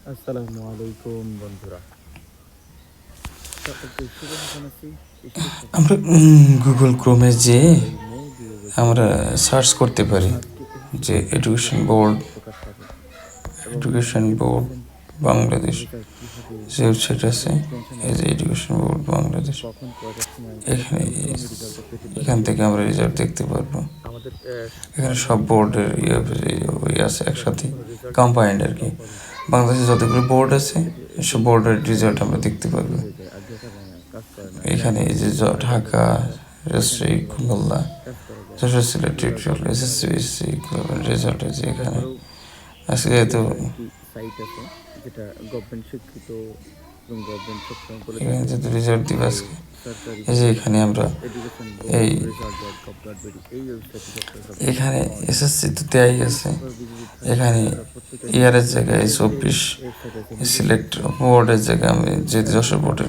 আসসালামু আলাইকুম বন্ধুরা, সকলকে শুভেচ্ছা জানাচ্ছি। আমরা গুগল ক্রোমে যে 6 মে আমরা 2025 সার্চ করতে পারি আজকে এসএসসি যে পরীক্ষার এডুকেশন বোর্ড প্রকাশ পাবে এবং এডুকেশন বাংলাদেশ রেজাল্ট কি হবে যে ওয়েবসাইট আছে, অনেক টেনশন এই আছে। যে এডুকেশন বোর্ড বাংলাদেশ, কখন কয়টার সময় কত এখানে দ্রুত আমি রেজাল্টটা পেতে পারি। এখান থেকে আমরা রেজাল্ট দেখতে পারবো। আমাদের এখানে সব বাংলাদেশের বোর্ডের সরকারি ইয়ে আছে একসাথে কোনো রেজাল্ট কম্বাইন্ড আর কি। টপার বাংলাদেশে যতগুলো বোর্ড আছে সব বোর্ডের রেজাল্ট আমরা দেখতে শুরু পারবো। হয়ে যায় আর দেখা যায় না, কাজ করে না, এখানে যেমন এই যে কয়টা ঢাকা, পরীক্ষা সেখান রাজশাহী, থেকে ভালো খুলনা, কাজ করা যায়, যশোর, সিলেট, রেজাল্ট ভালো করা এসএসসি, যায়। এসসি রেজাল্ট আছে এখানে। তারপরেও আজকে যেহেতু বাংলাদেশের একটি সাইট আছে যেটা গভর্নমেন্ট স্বীকৃত এবং গভর্নমেন্ট সবসময় বলে এখানে থাকে যেহেতু রেজাল্ট দিবে যে আজকে, এই যে সরকারিভাবে এখানে আমরা এডুকেশন বোর্ড এই result dot gov dot BD এই ওয়েবসাইটে সব এখানে ইনফরমেশন পাওয়া যায়। এসএসসি তো দেয়াই এই আছে। সকল বিজিবি থাকলে এখানে আমরা প্রত্যেকের ইয়ারের নিজস্ব জায়গায় নিজের 24 ওয়েবসাইট আছে, নিজস্ব সিলেক্ট একটা বোর্ডের জায়গায় আমি যেহেতু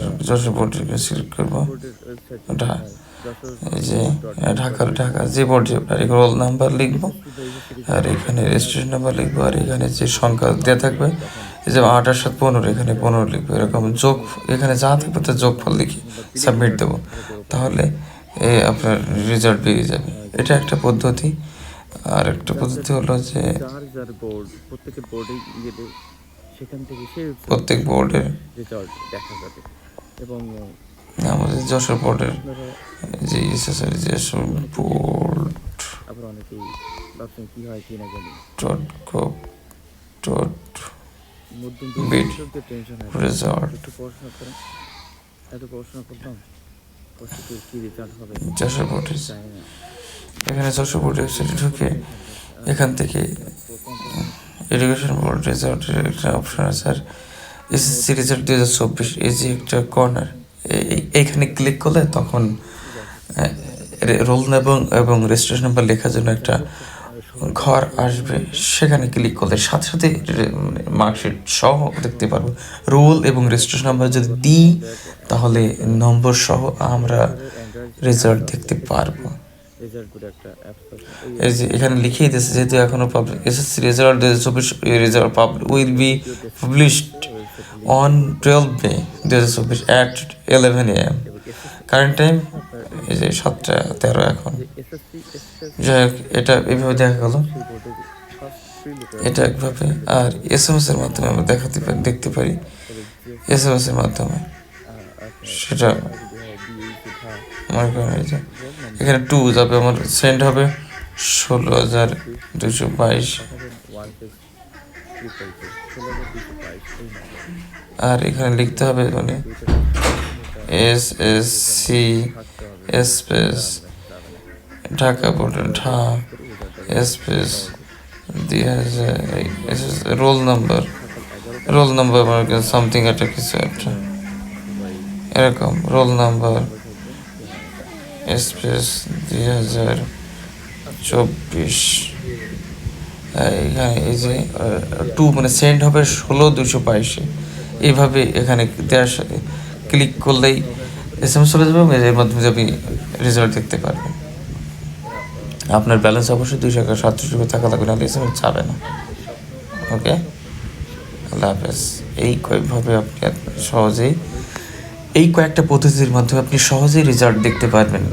আমরা যশোর বোর্ডের সিলেক্ট করবো। বোর্ডের ওয়েবসাইটে ওটা ঢাকায় যশোর এই যে board dot gov dot BD Dhaka যে বোর্ড যে রোল নাম্বার লিখবো, এসএসসি বা এইচএসসি আর রেজাল্ট যখন এখানে বের হবে রেজিস্ট্রেশন নাম্বার লিখবো, আর এখানে যে তখন সংখ্যা দেওয়া থাকবে, তখন এই যে 8 আর 7 15, এখানে 15 লিখবো, এরকম যোগ এখানে যা থাকবে তার যোগফল লিখে সাবমিট দেবো, তাহলে আপনার রেজাল্ট বেরিয়ে যাবে। এটা একটা পদ্ধতি। আর একটা পদ্ধতি হলো যে যার যার বোর্ড প্রত্যেকের বোর্ডে গেলে সেখান থেকে সেই প্রত্যেক বোর্ডের রেজাল্ট দেখা যাবে এবং আমাদের যশোর বোর্ডের আপনারা যে এসএসসি যশোর বোর্ড আবার অনেকেই ভাবছেন কী হয় কি না জানি ডট গভ ডট মধ্যম বিড টেনশন হয়, রেজাল্ট একটু পড়াশোনা করেন, এত পড়াশোনা করলাম পরশুতে কী রেজাল্ট হবে যশোর বোর্ডের, জানি না। এখানে যশোর বোর্ডের ওয়েবসাইটে ঢুকে এখান থেকে কম্পিটিশন এডুকেশন বোর্ড রেজাল্টের একটা অপশন আছে, আর এসএসসি রেজাল্ট 2024 এই যে একটা কর্নার, এইখানে ক্লিক করলে তখন রোল এবং রেজিস্ট্রেশন নাম্বার লেখার জন্য একটা ঘর আসবে। সেখানে ক্লিক করলে সাথে সাথে মার্কশিট সহ দেখতে পারবো। রোল এবং রেজিস্ট্রেশন নাম্বার যদি দিই তাহলে নম্বর সহ আমরা রেজাল্ট দেখতে পারবো। রেজাল্ট করে একটা অ্যাপস আছে, এই যে এখানে লিখেই দিয়েছে যেহেতু এখনো public SSC result 2024 result will be published on 12 May 2024 at 11 AM। Current time এই যে 7:13 এখন। যাই হোক, এটা এইভাবে দেখা গেল, এটা একভাবে। আর এসএমএস এর মাধ্যমে আমরা দেখতে পারি, এসএমএস এর মাধ্যমে সেটা মনে করেন এই যে এখানে 2 যাবে, আমার সেন্ড হবে 16,222। আর এখানে লিখতে হবে মানে SSC স্পেস ঢাকা বোর্ডের স্পেস 2000 রোল নাম্বার মানে সামথিং একটা কিছু একটা এরকম রোল নাম্বার স্পেস 2024। এখানে এই যে 2 মানে সেন্ড হবে 16,222। এইভাবে এখানে দেওয়ার সাথে ক্লিক করলেই এসএমএস চলে যাবে এবং এর মাধ্যমে আপনি রেজাল্ট দেখতে পারবেন। আপনার ব্যালেন্স অবশ্যই 237 টাকা লাগবে, নাহলে এসএমএস যাবে না। ওকে, আল্লাহ হাফেজ। এই কয়েকভাবে আপনি সহজেই এই কয়েকটা পদ্ধতির মাধ্যমে আপনি সহজেই রেজাল্ট দেখতে পারবেন।